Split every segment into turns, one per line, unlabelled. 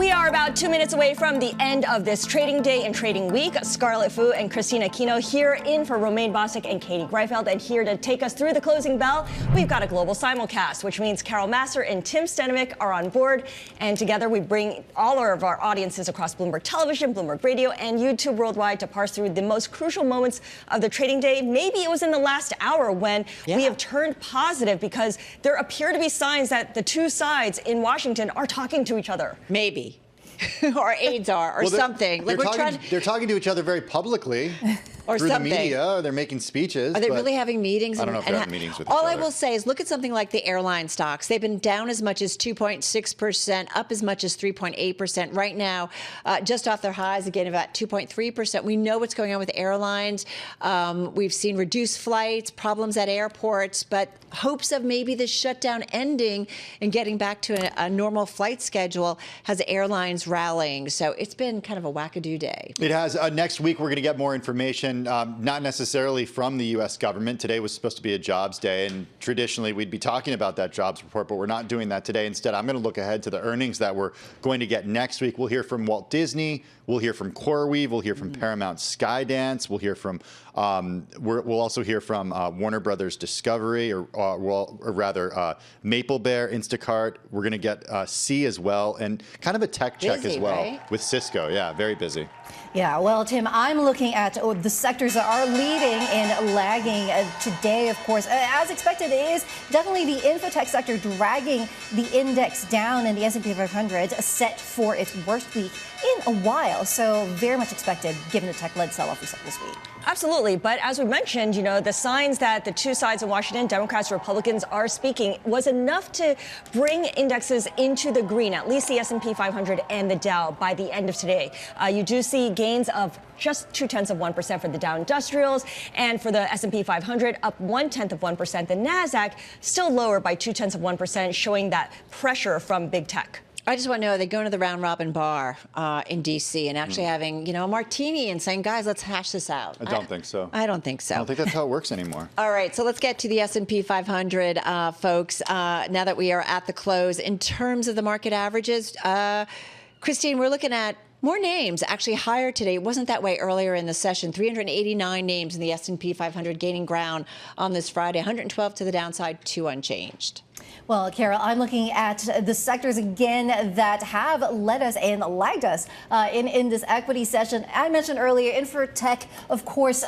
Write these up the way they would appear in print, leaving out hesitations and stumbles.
We are about 2 minutes away from the end of this trading day and trading week. Scarlet Fu and Kristine Aquino here in for Romaine Bostic and Katie Greifeld. And here to take us through the closing bell, we've got a global simulcast, which means Massar and Tim Stenovec are on board. And together we bring all of our audiences across Bloomberg Television, Bloomberg Radio, and YouTube worldwide to parse through the most crucial moments of the trading day. Maybe it was in the last hour when we have turned positive because there appear to be signs that the two sides in Washington are talking to each other.
Maybe. Or aides are, or something.
They're talking to each other very publicly.
Or
through
something.
The media, or they're making speeches.
Are they really having meetings?
I don't know if they're having meetings with each other.
All I will say is look at something like the airline stocks. They've been down as much as 2.6%, up as much as 3.8%. Right now, just off their highs, again, about 2.3%. We know what's going on with airlines. We've seen reduced flights, problems at airports, but hopes of maybe the shutdown ending and getting back to a normal flight schedule has airlines rallying. So it's been kind of a wackadoo day.
It has. Next week, we're going to get more information. Not necessarily from the U.S. government. Today was supposed to be a jobs day, and traditionally we'd be talking about that jobs report, but we're not doing that today. Instead, I'm going to look ahead to the earnings that we're going to get next week. We'll hear from Walt Disney. We'll hear from CoreWeave. We'll hear from Paramount Skydance. We'll hear from, we'll also hear from Warner Brothers Discovery, or rather Maple Bear, Instacart. We're going to get C as well, and kind of a tech check as well, right? With Cisco. Yeah, very busy.
Yeah, well, Tim, I'm looking at the sectors that are leading and lagging today, of course. As expected, it is definitely the infotech sector dragging the index down, and the S&P 500 set for its worst week in a while. So very much expected, given the tech-led sell-off we saw this week.
Absolutely. But as we mentioned, you know, the signs that the two sides in Washington, Democrats, Republicans, are speaking was enough to bring indexes into the green, at least the S&P 500 and the Dow by the end of today. You do see gains of just 0.2% for the Dow Industrials, and for the S&P 500 up 0.1%. The Nasdaq still lower by 0.2%, showing that pressure from big tech.
I just want to know, are they going to the round robin bar in D.C. and actually having, you know, a martini and saying, guys, let's hash this out?
I don't think so.
I don't think so.
I don't think that's how it works anymore.
All right, so let's get to the S&P 500, folks, now that we are at the close. In terms of the market averages, Kristine, we're looking at more names actually higher today. It wasn't that way earlier in the session. 389 names in the S&P 500 gaining ground on this Friday. 112 to the downside, 2 unchanged.
Well, Carol, I'm looking at the sectors again that have led us and lagged us in this equity session. I mentioned earlier, Infotech, of course,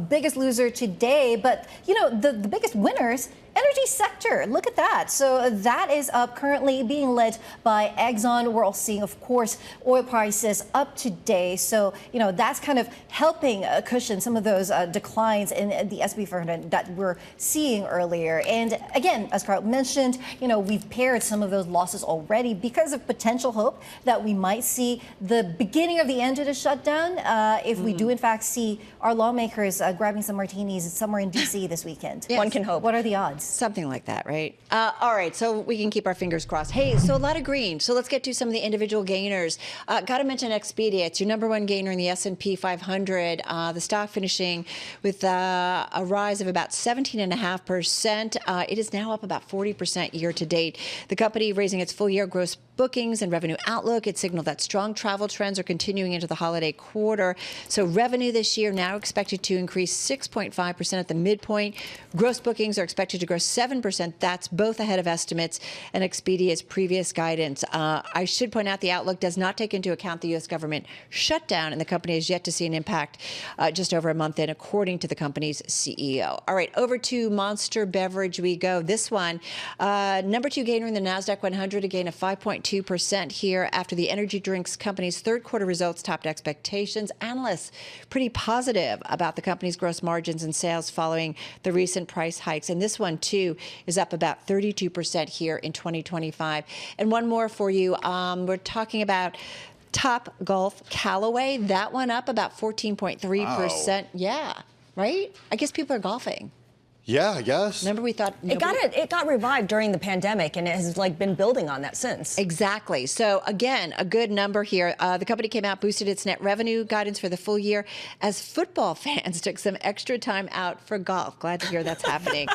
biggest loser today. But, you know, the biggest winners, energy sector. Look at that. So that is up, currently being led by Exxon. We're all seeing, of course, oil prices up today. So, you know, that's kind of helping cushion some of those declines in the S&P 500 that we're seeing earlier. And again, as Carl mentioned, you know, we've paired some of those losses already because of potential hope that we might see the beginning of the end of the shutdown if we do, in fact, see our lawmakers grabbing some martinis somewhere in D.C. this weekend.
Yes. One can hope.
What are the odds?
Something like that, right? All right, so we can keep our fingers crossed. Hey, so a lot of green. So let's get to some of the individual gainers. Got to mention Expedia. It's your number one gainer in the S&P 500. The stock finishing with a rise of about 17.5%. It is now up about 40% year to date. The company raising its full year gross bookings and revenue outlook. It signaled that strong travel trends are continuing into the holiday quarter. So revenue this year now expected to increase 6.5% at the midpoint. Gross bookings are expected to grow 7%. That's both ahead of estimates and Expedia's previous guidance. I should point out the outlook does not take into account the U.S. government shutdown, and the company has yet to see an impact just over a month in, according to the company's CEO. All right, over to Monster Beverage we go. This one, number 2 gainer in the Nasdaq 100, a gain of 5.2% here after the energy drinks company's third quarter results topped expectations. Analysts pretty positive about the company's gross margins and sales following the recent price hikes. And this one, too, is up about 32% here in 2025. And one more for you. We're talking about Top Golf Callaway. That one up about 14.3%. Yeah, right? I guess people are golfing.
Yeah, I guess.
Remember, we thought
It got revived during the pandemic, and it has been building on that since.
Exactly. So again, a good number here. The company came out, boosted its net revenue guidance for the full year as football fans took some extra time out for golf. Glad to hear that's happening.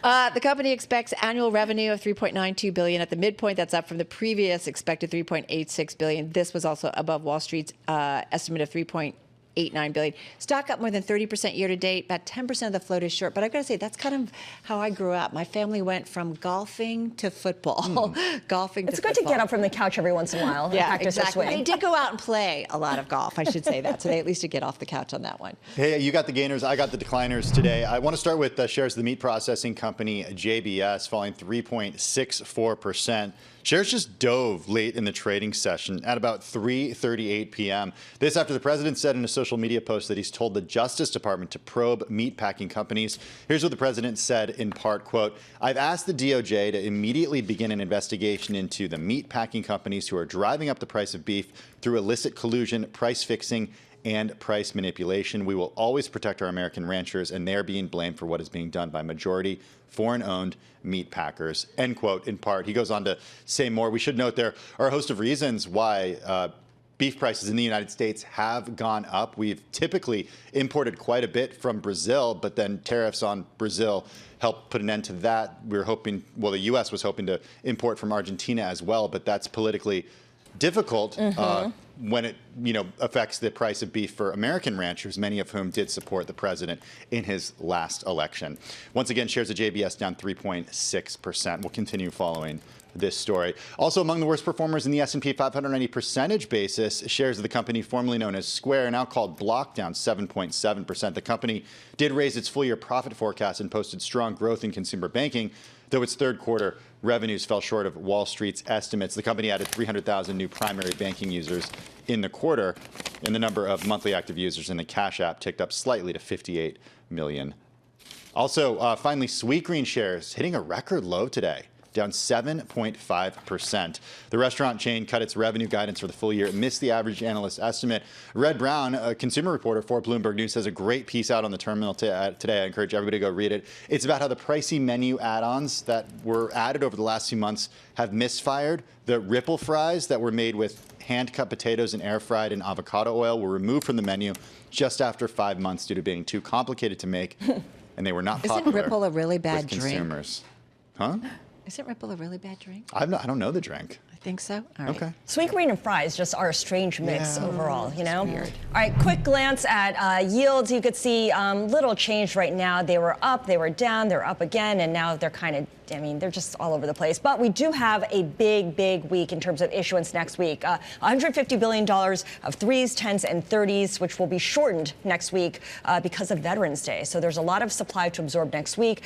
The company expects annual revenue of $3.92 billion at the midpoint. That's up from the previous expected $3.86 billion. This was also above Wall Street's estimate of $3.89 billion. Stock up more than 30% year to date. About 10% of the float is short. But I've got to say, that's kind of how I grew up. My family went from golfing to football. Golfing
It's
to
good
football.
to get up from the couch every once in a while and practice
exactly.
a swing.
They did go out and play a lot of golf. I should say that. So they at least did get off the couch on that one.
Hey, you got the gainers. I got the decliners today. I want to start with shares of the meat processing company JBS falling 3.64%. Shares just dove late in the trading session at about 3:38 p.m. This after the president said in a social media post that he's told the Justice Department to probe meat packing companies. Here's what the president said in part, quote, "I've asked the DOJ to immediately begin an investigation into the meat packing companies who are driving up the price of beef through illicit collusion, price fixing, and price manipulation. We will always protect our American ranchers, and they are being blamed for what is being done by majority foreign-owned meat packers," end quote, in part. He goes on to say more. We should note there are a host of reasons why beef prices in the United States have gone up. We've typically imported quite a bit from Brazil, but then tariffs on Brazil helped put an end to that. We were hoping, well, the U.S. was hoping to import from Argentina as well, but that's politically difficult when it affects the price of beef for American ranchers, many of whom did support the president in his last election. Once again, shares of JBS down 3.6%. We'll continue following this story. Also among the worst performers in the S&P 500 on a percentage basis, shares of the company formerly known as Square, now called Block, down 7.7%. The company did raise its full-year profit forecast and posted strong growth in consumer banking, though its third quarter revenues fell short of Wall Street's estimates. The company added 300,000 new primary banking users in the quarter, and the number of monthly active users in the Cash App ticked up slightly to 58 million. Also, finally, Sweetgreen shares hitting a record low today, down 7.5%. The restaurant chain cut its revenue guidance for the full year. It missed the average analyst estimate. Red Brown, a consumer reporter for Bloomberg News, has a great piece out on the terminal today. I encourage everybody to go read it. It's about how the pricey menu add-ons that were added over the last few months have misfired. The Ripple fries that were made with hand-cut potatoes and air-fried in avocado oil were removed from the menu just after 5 months due to being too complicated to make, and they were not popular.
Isn't Ripple a really bad
with
drink?
Consumers. Huh?
Isn't Ripple a really bad drink?
I don't know the drink.
I think so. All right.
Okay.
Sweetgreen and fries just are a strange mix overall,
Weird.
All right, quick glance at yields. You could see little change right now. They were up, they were down, they're up again, and now they're kind of, they're just all over the place. But we do have a big week in terms of issuance next week. $150 billion of 3s, 10s, and 30s, which will be shortened next week because of Veterans Day. So there's a lot of supply to absorb next week.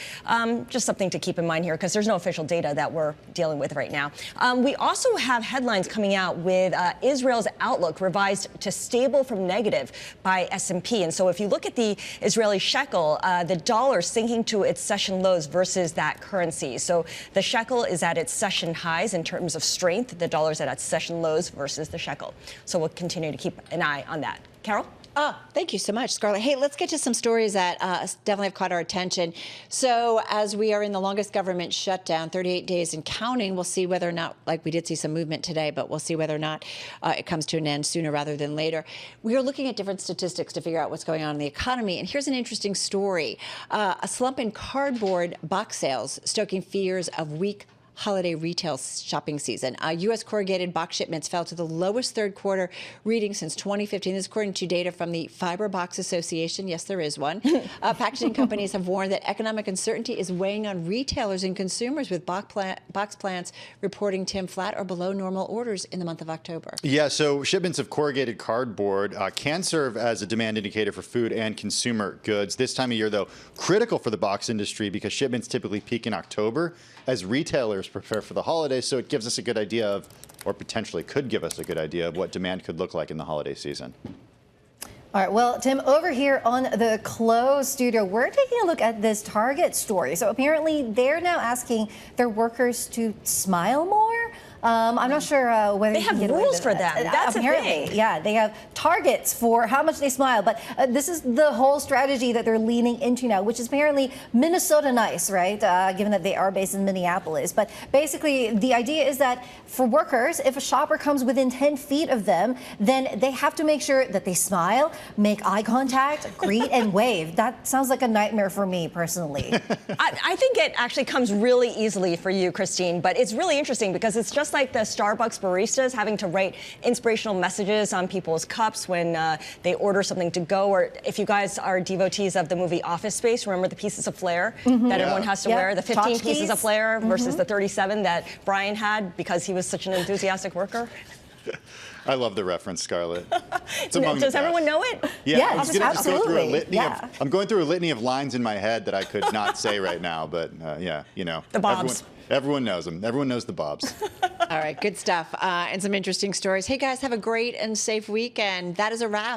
Just something to keep in mind here because there's no official data that we're dealing with right now. We also have headlines coming out with Israel's outlook revised to stable from negative by S&P. And so if you look at the Israeli shekel, the dollar sinking to its session lows versus that currency. So the shekel is at its session highs in terms of strength. The dollar's at its session lows versus the shekel. So we'll continue to keep an eye on that. Carol?
Thank you so much, Scarlett. Hey, let's get to some stories that definitely have caught our attention. So as we are in the longest government shutdown, 38 days and counting, we'll see whether or not, like we did see some movement today, but we'll see whether or not it comes to an end sooner rather than later. We are looking at different statistics to figure out what's going on in the economy. And here's an interesting story. A slump in cardboard box sales, stoking fears of weak holiday retail shopping season. U.S. corrugated box shipments fell to the lowest third quarter reading since 2015. This is according to data from the Fiber Box Association. Yes, there is one. Packaging companies have warned that economic uncertainty is weighing on retailers and consumers, with box plants reporting, Tim, flat or below normal orders in the month of October. Yeah,
so shipments of corrugated cardboard can serve as a demand indicator for food and consumer goods. This time of year, though, critical for the box industry because shipments typically peak in October as retailers prepare for the holidays, so it gives us a good idea of, or potentially could give us a good idea of what demand could look like in the holiday season.
All right, well, Tim, over here on the closed studio, we're taking a look at this Target story. So apparently they're now asking their workers to smile more. I'm not sure whether
They
you can
have
get away
rules
with
for
it.
them. That's the
apparently,
thing.
yeah, they have targets for how much they smile. But this is the whole strategy that they're leaning into now, which is apparently Minnesota nice, right? Given that they are based in Minneapolis. But basically, the idea is that for workers, if a shopper comes within 10 feet of them, then they have to make sure that they smile, make eye contact, greet, and wave. That sounds like a nightmare for me personally.
I think it actually comes really easily for you, Kristine, but it's really interesting because it's just like the Starbucks baristas having to write inspirational messages on people's cups when they order something to go, or if you guys are devotees of the movie Office Space, remember the pieces of flair that everyone has to wear, the 15 pieces of flair versus the 37 that Brian had because he was such an enthusiastic worker?
I love the reference, Scarlett. Does
everyone know it?
Yeah, I was going to just go through a
absolutely.
litany I'm going through a litany of lines in my head that I could not say right now, but yeah, you know.
The Bobs.
Everyone knows them. Everyone knows the Bobs.
All right, good stuff. And some interesting stories. Hey, guys, have a great and safe weekend. That is a wrap.